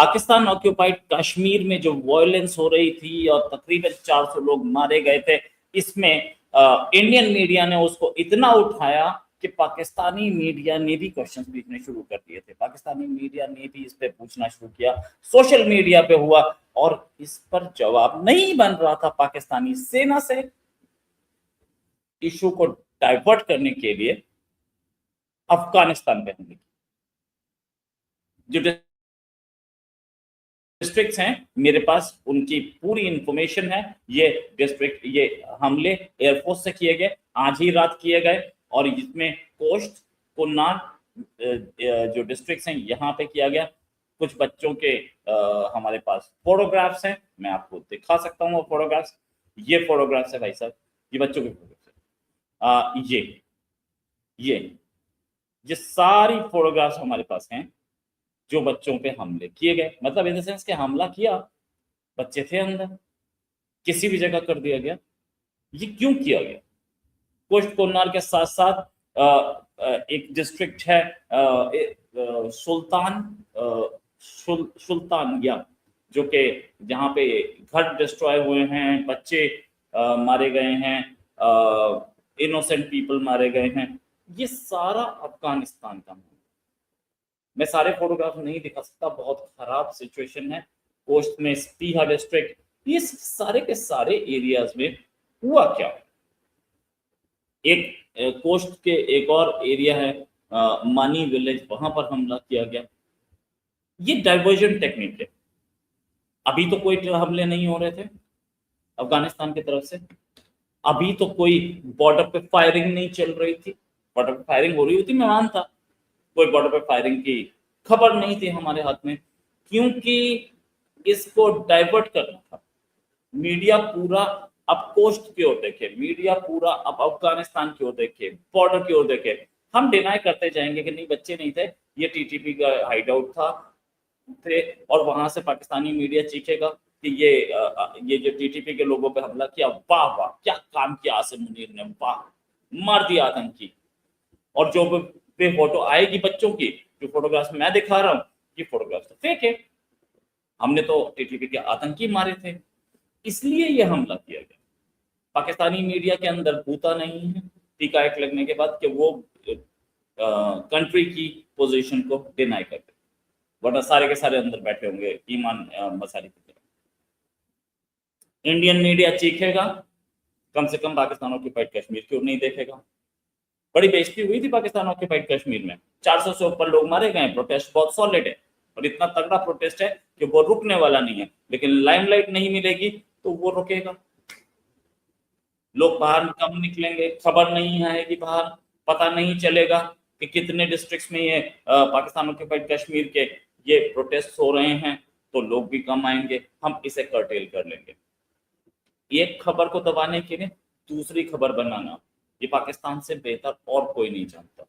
Pakistan occupied Kashmir में जो violence हो रही थी और तकरीबन 400 लोग मारे गए थे, इसमें इंडियन मीडिया ने उसको इतना उठाया कि पाकिस्तानी मीडिया ने भी क्वेश्चंस पूछने शुरू कर दिए थे। पाकिस्तानी मीडिया ने भी इस पे पूछना शुरू किया, सोशल मीडिया पे हुआ, और इस पर जवाब नहीं बन रहा था पाकिस्तानी सेना से। इशू को डाइवर्ट करने के लिए अफगानिस्तान पे हमले, जो डिस्ट्रिक्ट्स हैं मेरे पास उनकी पूरी इंफॉर्मेशन है। ये डिस्ट्रिक्ट, ये हमले एयरफोर्स से किए गए, आज ही रात किए गए, और इसमें कोस्ट, कुन्नार जो डिस्ट्रिक्ट्स हैं यहाँ पे किया गया। कुछ बच्चों के हमारे पास फोटोग्राफ्स हैं, मैं आपको दिखा सकता हूँ वो फोटोग्राफ्स। ये फोटोग्राफ्स है भाई साहब, ये बच्चों के फोटोग्राफ्स है। ये सारी फोटोग्राफ्स हमारे पास हैं जो बच्चों पे हमले किए गए, मतलब इन द सेंस कि हमला किया, बच्चे थे अंदर, किसी भी जगह कर दिया गया। ये क्यों किया गया? कोस्ट कोन्नार के साथ साथ एक डिस्ट्रिक्ट है सुल्तानिया, जो कि जहाँ पे घर डिस्ट्रॉय हुए हैं, बच्चे मारे गए हैं, इनोसेंट पीपल मारे गए हैं। ये सारा अफगानिस्तान का है। मैं सारे फोटोग्राफ नहीं दिखा सकता, बहुत खराब सिचुएशन है। कोस्ट में स्पीहा डिस्ट्रिक्ट, ये सारे के सारे एरियाज में हुआ क्या? एक कोस्ट के एक और एरिया है मानी विलेज, वहां पर हमला किया गया। ये डाइवर्जन टेक्निक है। अभी तो कोई हमले नहीं हो रहे थे अफगानिस्तान की तरफ से, अभी तो कोई बॉर्डर पे फायरिंग नहीं चल रही थी। बॉर्डर पे फायरिंग हो रही होती मैं मानता, कोई बॉर्डर पे फायरिंग की खबर नहीं थी हमारे हाथ में, क्योंकि इसको डाइवर्ट करना था। मीडिया पूरा अब कोस्ट की ओर देखे, मीडिया पूरा अब अफगानिस्तान की ओर देखे, बॉर्डर की ओर देखे। हम डिनाई करते जाएंगे कि नहीं, बच्चे नहीं थे, ये टीटीपी का हाइडआउट था थे, और वहां से पाकिस्तानी मीडिया चीखेगा कि ये जो टीटीपी के लोगों पे हमला किया, वाह वाह क्या काम किया आसिम मुनीर ने, वाह मार दिया आतंकी। और जो पे फोटो आएगी बच्चों की, जो फोटोग्राफ्स मैं दिखा रहा हूँ, ये फोटोग्राफ्स तो फेक है, हमने तो टीटीपी के आतंकी मारे थे, इसलिए ये हमला किया गया। पाकिस्तानी मीडिया के अंदर भूता नहीं है टीका एक्ट लगने के बाद कि वो कंट्री की पोजीशन को डिनाई करते, वरना सारे के सारे अंदर बैठे होंगे ईमान मसारी की तरह। इंडियन मीडिया चीखेगा, कम से कम पाकिस्तान ऑक्यूपाइड कश्मीर की ओर नहीं देखेगा। बड़ी बेइज्जती हुई थी पाकिस्तान ऑक्यूपाइड कश्मीर में, 400 से ऊपर लोग मारे गए, प्रोटेस्ट बहुत सॉलिड है, और इतना तगड़ा प्रोटेस्ट है कि वो रुकने वाला नहीं है। लेकिन लाइमलाइट नहीं मिलेगी तो वो रुकेगा, लोग बाहर कम निकलेंगे, खबर नहीं आएगी बाहर, पता नहीं चलेगा कि कितने डिस्ट्रिक्ट्स में ये पाकिस्तान ऑक्यूपाइड कश्मीर के ये प्रोटेस्ट हो रहे हैं, तो लोग भी कम आएंगे, हम इसे कर्टेल कर लेंगे। एक खबर को दबाने के लिए दूसरी खबर बनाना, ये पाकिस्तान से बेहतर और कोई नहीं जानता।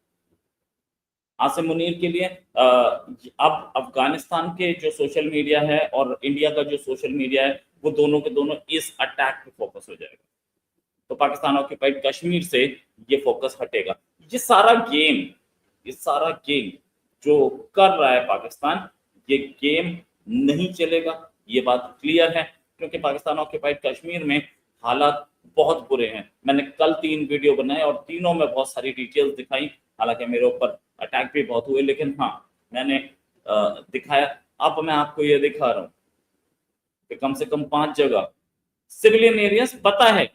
आसिम मुनीर के लिए अब अफगानिस्तान के जो सोशल मीडिया है और इंडिया का जो सोशल मीडिया है, वो दोनों के दोनों इस अटैक पे फोकस हो जाएगा। तो पाकिस्तान ऑक्यूपाइड कश्मीर से ये फोकस हटेगा। ये सारा गेम जो कर रहा है पाकिस्तान, ये गेम नहीं चलेगा, ये बात क्लियर है, क्योंकि पाकिस्तान ऑक्यूपाइड कश्मीर में हालात बहुत बुरे हैं। मैंने कल 3 वीडियो बनाए और तीनों में बहुत सारी डिटेल्स दिखाई, हालांकि मेरे ऊपर अटैक भी बहुत हुए, लेकिन हाँ मैंने दिखाया। अब मैं आपको ये दिखा रहा हूँ कि कम से कम 5 जगह सिविलियन एरियाज, पता है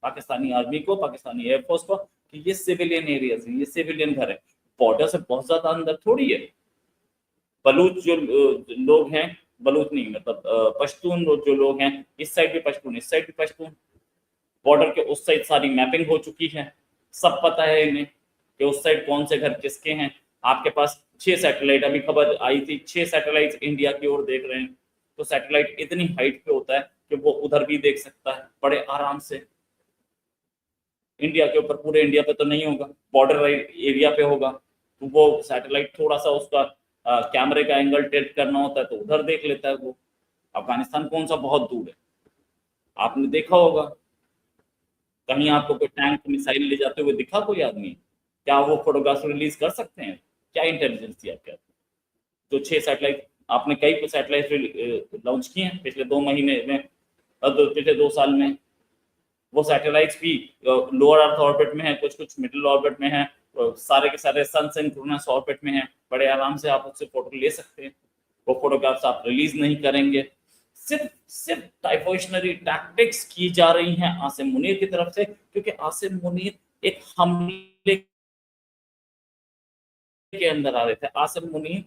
पाकिस्तानी आर्मी को, पाकिस्तानी एयरफोर्स को, कि ये सिविलियन एरियाज है, ये सिविलियन घर है, बॉर्डर से बहुत ज्यादा अंदर थोड़ी है। बलूच जो लोग हैं, बलूच नहीं मतलब पश्तून जो लोग हैं, इस साइड भी पश्तून, इस साइड भी पश्तून, बॉर्डर के उस साइड सारी मैपिंग हो चुकी है, सब पता है इन्हें कि उस साइड कौन से घर किसके हैं। आपके पास 6 सैटेलाइट, अभी खबर आई थी 6 सैटेलाइट इंडिया की ओर देख रहे हैं, तो सैटेलाइट इतनी हाइट पे होता है कि वो उधर भी देख सकता है बड़े आराम से। इंडिया के ऊपर, पूरे इंडिया पे तो नहीं होगा, बॉर्डर एरिया पे होगा, तो वो सैटेलाइट थोड़ा सा उसका कैमरे का एंगल टिल्ट करना होता है तो उधर देख लेता है वो। अफगानिस्तान कौन सा बहुत दूर है, आपने देखा होगा, कहीं आपको कोई टैंक मिसाइल ले जाते हुए दिखा कोई आदमी? क्या वो फोटोग्राफ रिलीज कर सकते हैं? क्या इंटेलिजेंस थी आपके हाथ में? तो 6 सैटेलाइट आपने कई सैटेलाइट लॉन्च किए हैं पिछले 2 महीने में, पिछले 2 साल में। वो सैटेलाइट्स भी लोअर अर्थ ऑर्बिट में है, कुछ कुछ मिडिल ऑर्बिट में है, सारे के सारे सन सिंक्रोनस ऑर्बिट में है। बड़े आराम से आप उससे फोटो ले सकते हैं। वो फोटोग्राफ्स आप रिलीज नहीं करेंगे। सिर्फ सिर्फ टाइफोइशनरी टैक्टिक्स की जा रही हैं आसिम मुनीर की तरफ से, क्योंकि आसिम मुनीर एक हमले के अंदर आ रहे थे। आसिम मुनीर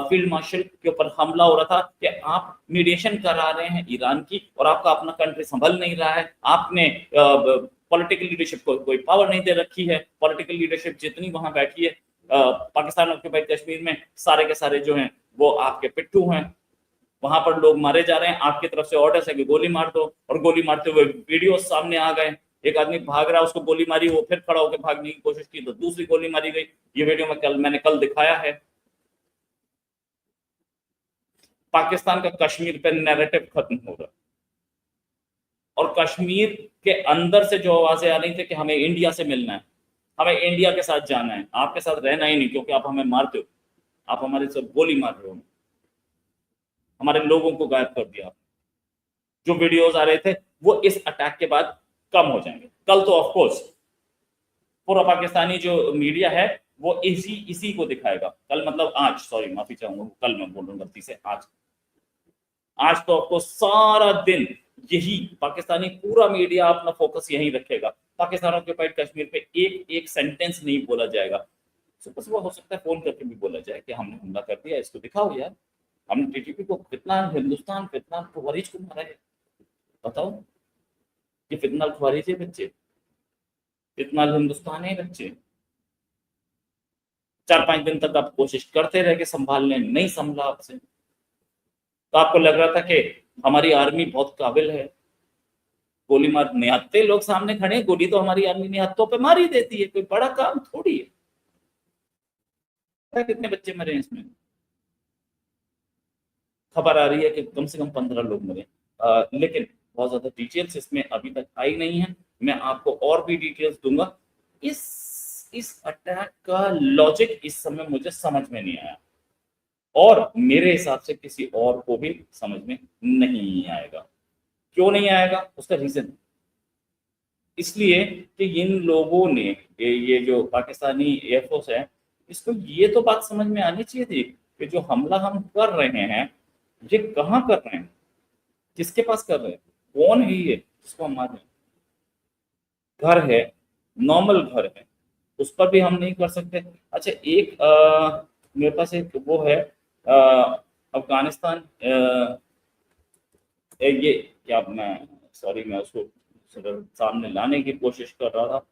फील्ड मार्शल के ऊपर हमला हो रहा था कि आप मीडिएशन करा रहे हैं ईरान की, और आपका अपना कंट्री संभल नहीं रहा है। आपने पॉलिटिकल लीडरशिप को कोई पावर नहीं दे रखी है। पॉलिटिकल लीडरशिप जितनी वहां बैठी है पाकिस्तान ऑक्यूपाइड कश्मीर में, सारे के सारे जो हैं वो आपके पिट्ठू हैं। वहां पर लोग मारे जा रहे हैं, आपकी तरफ से ऑर्डर है कि गोली मार दो, और गोली मारते हुए वीडियो सामने आ गए। एक आदमी भाग रहा है, उसको गोली मारी, वो फिर खड़ा होकर भागने की कोशिश की तो दूसरी गोली मारी गई। ये वीडियो मैंने कल दिखाया है। पाकिस्तान का कश्मीर पे नैरेटिव खत्म हो रहा है, और कश्मीर के अंदर से जो आवाजें आ रही थी कि हमें इंडिया से मिलना है, हमें इंडिया के साथ जाना है, आपके साथ रहना ही नहीं क्योंकि आप हमें मारते हो, आप हमारे साथ गोली मार रहे हो, हमारे लोगों को गायब कर दिया। जो वीडियोस आ रहे थे वो इस अटैक के बाद कम हो जाएंगे। कल तो ऑफ कोर्स पूरा पाकिस्तानी जो मीडिया है वो इसी को दिखाएगा। कल मतलब आज, सॉरी माफी चाहूंगा, कल मैं बोल रहा हूँ गलती से, आज तो आपको सारा दिन यही पाकिस्तानी पूरा मीडिया अपना फोकस यहीं रखेगा। पाकिस्तान ऑक्यूपाइड कश्मीर पे एक एक सेंटेंस नहीं बोला जाएगा। सुबह सुबह हो सकता है फोन करके भी बोला जाए कि हमने हमला कर दिया, इसको दिखाओ यार, हमने टीटीपी को कितना, हिंदुस्तान कितना खवारिज को मारा है, बताओ। ये कितना खवारिज है बच्चे, कितना हिंदुस्तान है बच्चे। 4-5 दिन तक आप कोशिश करते रहे कि संभाल लें, नहीं संभला आपसे। तो आपको लग रहा था कि हमारी आर्मी बहुत काबिल है, गोली मार, निहत्थे लोग सामने खड़े हैं, गोली तो हमारी आर्मी निहत्थों पे मार ही देती है, कोई बड़ा काम थोड़ी है। कितने बच्चे मरे हैं इसमें? खबर आ रही है कि कम से कम 15 लोग मरे, लेकिन बहुत ज्यादा डिटेल्स इसमें अभी तक आई नहीं है। मैं आपको और भी डिटेल्स दूंगा। इस अटैक का लॉजिक इस समय मुझे समझ में नहीं आया, और मेरे हिसाब से किसी और को भी समझ में नहीं आएगा। क्यों नहीं आएगा? उसका रीजन इसलिए कि इन लोगों ने, ये जो पाकिस्तानी एयरफोर्स है, इसको ये तो बात समझ में आनी चाहिए थी कि जो हमला हम कर रहे हैं ये कहाँ कर रहे हैं, किसके पास कर रहे हैं, कौन है ये जिसको हम मार रहे हैं। घर है, नॉर्मल घर है, उस पर भी हम नहीं कर सकते। अच्छा, एक मेरे पास एक वो है अफगानिस्तान, ये क्या, मैं सॉरी, मैं उसको सामने लाने की कोशिश कर रहा था।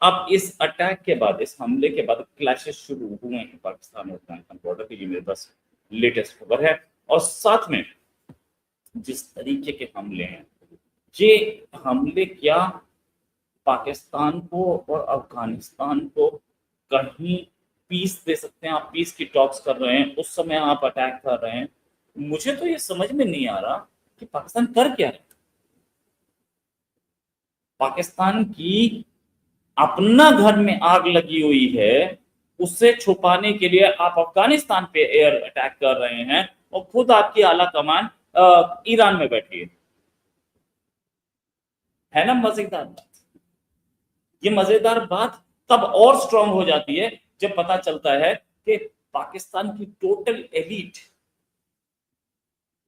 अब इस अटैक के बाद, इस हमले के बाद क्लैशेस शुरू हुए हैं पाकिस्तान और अफगानिस्तान बॉर्डर पे, ये मेरे पास लेटेस्ट खबर है। और साथ में जिस तरीके के हमले हैं, ये हमले क्या पाकिस्तान को और अफगानिस्तान को कहीं पीस दे सकते हैं? आप पीस की टॉक्स कर रहे हैं, उस समय आप अटैक कर रहे हैं। मुझे तो ये समझ में नहीं आ रहा कि पाकिस्तान कर क्या है। पाकिस्तान की अपना घर में आग लगी हुई है, उससे छुपाने के लिए आप अफगानिस्तान पे एयर अटैक कर रहे हैं, और खुद आपकी आला कमान ईरान में बैठी है ना। मजेदार बात, ये मजेदार बात तब और स्ट्रांग हो जाती है जब पता चलता है कि पाकिस्तान की टोटल एलीट,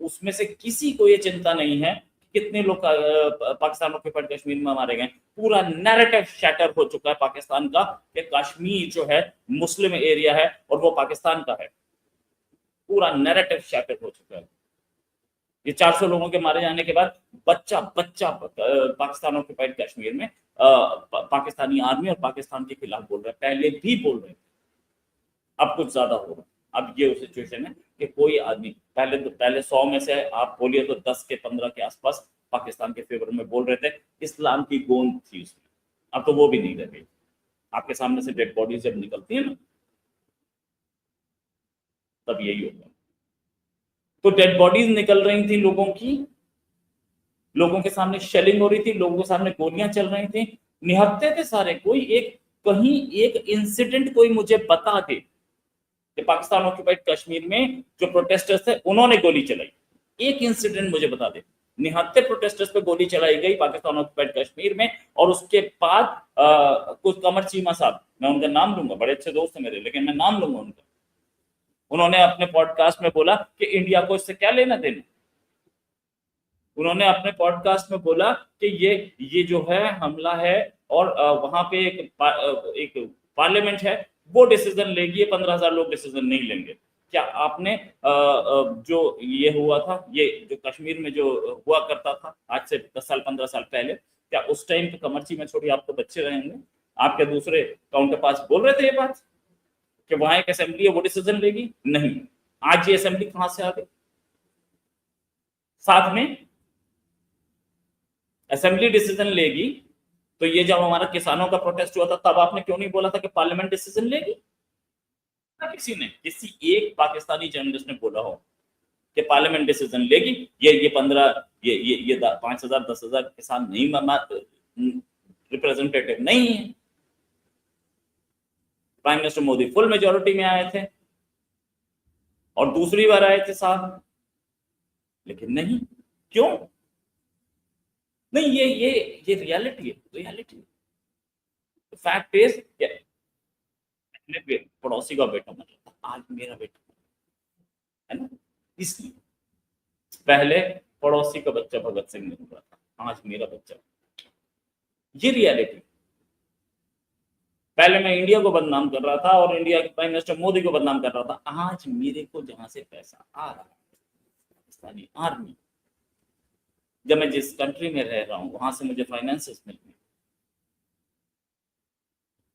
उसमें से किसी को ये चिंता नहीं है कितने लोग पाकिस्तान ऑक्यूपाइड कश्मीर में मारे गए। पूरा नैरेटिव शैटर हो चुका है पाकिस्तान का कि कश्मीर जो है मुस्लिम एरिया है और वो पाकिस्तान का है। पूरा नैरेटिव शैटर हो चुका है। ये 400 लोगों के मारे जाने के बाद बच्चा बच्चा पाकिस्तान ऑक्यूपाइड कश्मीर में पाकिस्तानी आर्मी और पाकिस्तान के खिलाफ बोल रहे हैं, पहले भी बोल रहे थे, अब कुछ ज्यादा होगा। अब ये सिचुएशन है कि कोई आदमी, पहले 100 में से आप बोलिए तो 10 के 15 के आसपास पाकिस्तान के फेवर में बोल रहे थे, इस्लाम की गोंद थी उसमें। अब तो वो भी नहीं रह गई। आपके सामने से डेड बॉडीज जब निकलती है ना, तब यही होगा। तो डेड बॉडीज निकल रही थी लोगों की, लोगों के सामने शेलिंग हो रही थी, लोगों के सामने गोलियां चल रही थी, निहत्थे थे सारे। कोई एक, कहीं एक इंसिडेंट कोई मुझे बता दे कि पाकिस्तान ऑक्यूपाइड कश्मीर में जो प्रोटेस्टर्स थे उन्होंने गोली चलाई। एक इंसिडेंट मुझे बता दे, 79 प्रोटेस्टर्स पे गोली चलाई गई पाकिस्तान ऑक्यूपाइड कश्मीर में, और उसके बाद कुछ कमर चीमा साहब, मैं उनका नाम लूंगा, बड़े अच्छे दोस्त हैं मेरे, लेकिन मैं नाम लूंगा उनका, उन्होंने अपने पॉडकास्ट में बोला कि इंडिया को इससे क्या लेना देना। उन्होंने अपने पॉडकास्ट में बोला कि ये जो है हमला है, और वहां पे एक पार्लियामेंट है, वो डिसीजन लेगी, ये 15,000 लोग डिसीजन नहीं लेंगे। क्या आपने जो ये हुआ था, ये जो कश्मीर में जो हुआ करता था आज से 10 साल 15 साल पहले, क्या उस टाइम पे कमरची में छोड़ी आप तो बच्चे रहेंगे, आपके दूसरे काउंटर पार्ट्स बोल रहे थे ये बात कि वहां एक असेंबली है वो डिसीजन लेगी? नहीं। आज ये असेंबली कहां से आ गई? साथ में असेंबली डिसीजन लेगी, तो ये जब हमारा किसानों का प्रोटेस्ट हुआ था तब आपने क्यों नहीं बोला था कि पार्लियामेंट डिसीजन लेगी? किसी ने, किसी एक पाकिस्तानी जर्नलिस्ट ने बोला हो कि पार्लियामेंट डिसीजन लेगी, ये 15 ये 5,000 10,000 किसान नहीं रिप्रेजेंटेटिव नहीं है। Prime minister Modi full majority में आए थे और दूसरी बार आए थे साहब, लेकिन नहीं। क्यों नहीं? ये रियलिटी है, रियलिटी। फैक्ट इज पड़ोसी का बेटा मर रहा था, आज मेरा बेटा है ना, इसलिए पहले पड़ोसी का बच्चा भगत सिंह ने हुआ था, आज मेरा बच्चा। ये रियलिटी। पहले मैं इंडिया को बदनाम कर रहा था और इंडिया के प्राइम मिनिस्टर मोदी को बदनाम कर रहा था, आज मेरे को जहां से पैसा आ रहा है, पाकिस्तानी आर्मी, जब मैं जिस कंट्री में रह रहा हूं वहां से मुझे फाइनेंसेस मिल रहे,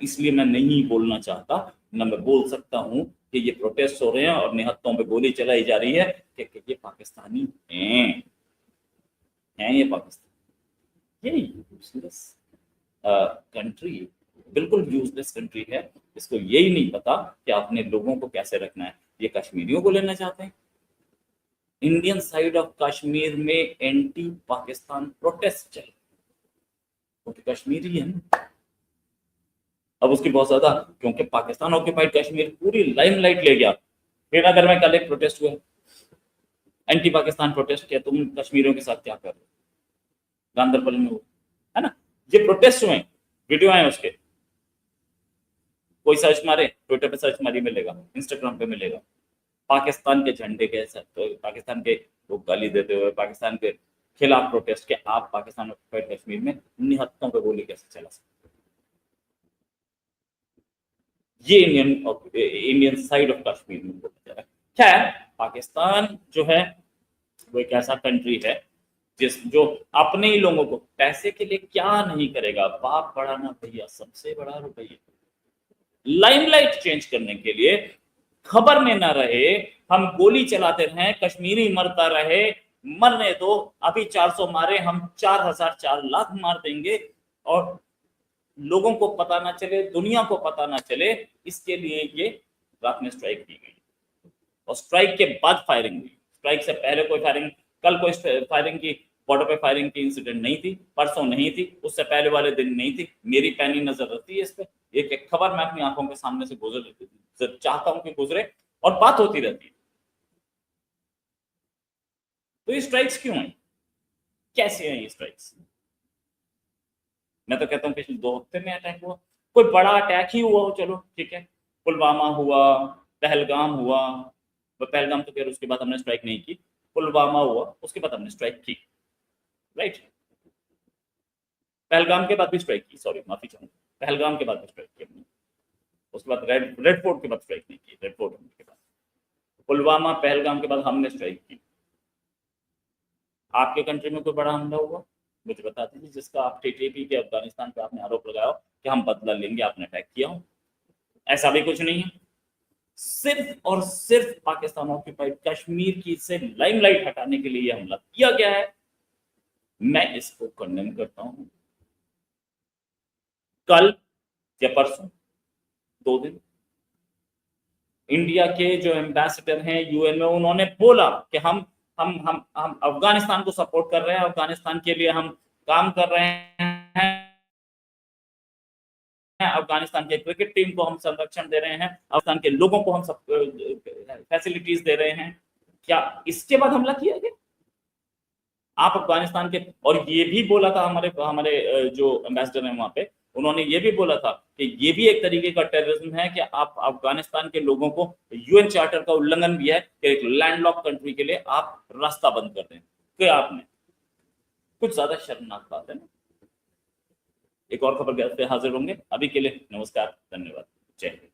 इसलिए मैं नहीं बोलना चाहता ना, मैं बोल सकता हूं कि ये प्रोटेस्ट हो रहे हैं और निहत्तों पे गोली चलाई जा रही है कि ये पाकिस्तानी हैं ये पाकिस्तान, ये यूजलेस कंट्री, बिल्कुल यूजलेस कंट्री है। इसको यही नहीं पता कि अपने लोगों को कैसे रखना है। ये कश्मीरियों को लेना चाहते हैं। इंडियन साइड ऑफ कश्मीर में एंटी पाकिस्तान प्रोटेस्ट चल, क्योंकि कश्मीरी है ना, अब उसकी बहुत ज्यादा, क्योंकि पाकिस्तान ऑक्यूपाइड कश्मीर पूरी लाइमलाइट ले गया। श्रीनगर में कल एक प्रोटेस्ट हुआ, एंटी पाकिस्तान प्रोटेस्ट किया, तुम कश्मीरियों के साथ क्या कर रहे हो, गांधरबल में हुआ है ना, ये प्रोटेस्ट हुए, वीडियो आए उसके, कोई सर्च मारे, ट्विटर पे सर्च मारी मिलेगा, इंस्टाग्राम पे मिलेगा, पाकिस्तान के झंडे के साथ, तो पाकिस्तान के वो गाली देते हुए पाकिस्तान के खिलाफ प्रोटेस्ट के, आप पाकिस्तान ऑक्यूपाइड कश्मीर में निहत्तों पे गोली कैसे चला सकते? ये इंडियन साइड ऑफ कश्मीर में बोला जा रहा है। खैर, पाकिस्तान जो है वो एक ऐसा कंट्री है जो अपने ही लोगों को पैसे के लिए क्या नहीं करेगा, बाप बड़ा ना भैया, सबसे बड़ा रुपया, लाइमलाइट चेंज करने के लिए, खबर में ना रहे, हम गोली चलाते रहे, कश्मीरी मरता रहे, मरने दो, अभी 400 मारे, हम 4,000 4 लाख मार देंगे, और लोगों को पता ना चले, दुनिया को पता ना चले, इसके लिए ये रात में स्ट्राइक की गई। और स्ट्राइक के बाद फायरिंग हुई, स्ट्राइक से पहले कोई फायरिंग, कल कोई फायरिंग की, बॉर्डर पे फायरिंग की इंसिडेंट नहीं थी, परसों नहीं थी, उससे पहले वाले दिन नहीं थी। मेरी पैनी नजर रहती है इस पे, एक एक खबर मैं अपनी आंखों के सामने से गुजर चाहता हूं कि गुजरे, और बात होती रहती है। तो ये स्ट्राइक्स क्यों है, कैसे हैं ये स्ट्राइक्स? मैं तो कहता हूँ पिछले 2 हफ्ते में अटैक हुआ, कोई बड़ा अटैक ही हुआ हो, चलो ठीक है, पुलवामा हुआ, पहलगाम हुआ, पहलगाम तो फिर उसके बाद हमने स्ट्राइक नहीं की, पुलवामा हुआ उसके बाद हमने स्ट्राइक की, राइट, पहलगाम के बाद भी स्ट्राइक की, सॉरी माफी चाहूंगा, पहलगाम के बाद भी स्ट्राइक की हमने, उसके बाद रेड फोर्ट के बाद स्ट्राइक नहीं की, रेड फोर्ट के बाद, पुलवामा पहलगाम के बाद हमने स्ट्राइक की। आपके कंट्री में कोई बड़ा हमला हुआ मुझे बता दीजिए, जिसका आप टीटीपी के अफगानिस्तान पे आपने आरोप लगाया कि हम बदला लेंगे, आपने अटैक किया हो, ऐसा भी कुछ नहीं है। सिर्फ और सिर्फ पाकिस्तान ऑक्यूपाइड कश्मीर की से लाइमलाइट हटाने के लिए हमला किया गया है। मैं इसको कंडेम करता हूं। कल या परसों 2 दिन इंडिया के जो एम्बेसडर हैं यूएन में, उन्होंने बोला कि हम अफगानिस्तान को सपोर्ट कर रहे हैं, अफगानिस्तान के लिए हम काम कर रहे हैं, अफगानिस्तान के क्रिकेट टीम को हम संरक्षण दे रहे हैं, अफगानिस्तान के लोगों को हम सब फैसिलिटीज दे रहे हैं, क्या इसके बाद हमला किया गया? आप अफगानिस्तान के, और ये भी बोला था हमारे हमारे जो एम्बेसडर हैं वहां पे, उन्होंने ये भी बोला था कि ये भी एक तरीके का टेररिज्म है कि आप अफगानिस्तान के लोगों को, यूएन चार्टर का उल्लंघन भी है कि एक लैंडलॉक कंट्री के लिए आप रास्ता बंद कर दें। कि आपने, कुछ ज्यादा शर्मनाक बात है ना। एक और खबर के साथ हाजिर होंगे, अभी के लिए नमस्कार, धन्यवाद, जय हिंद।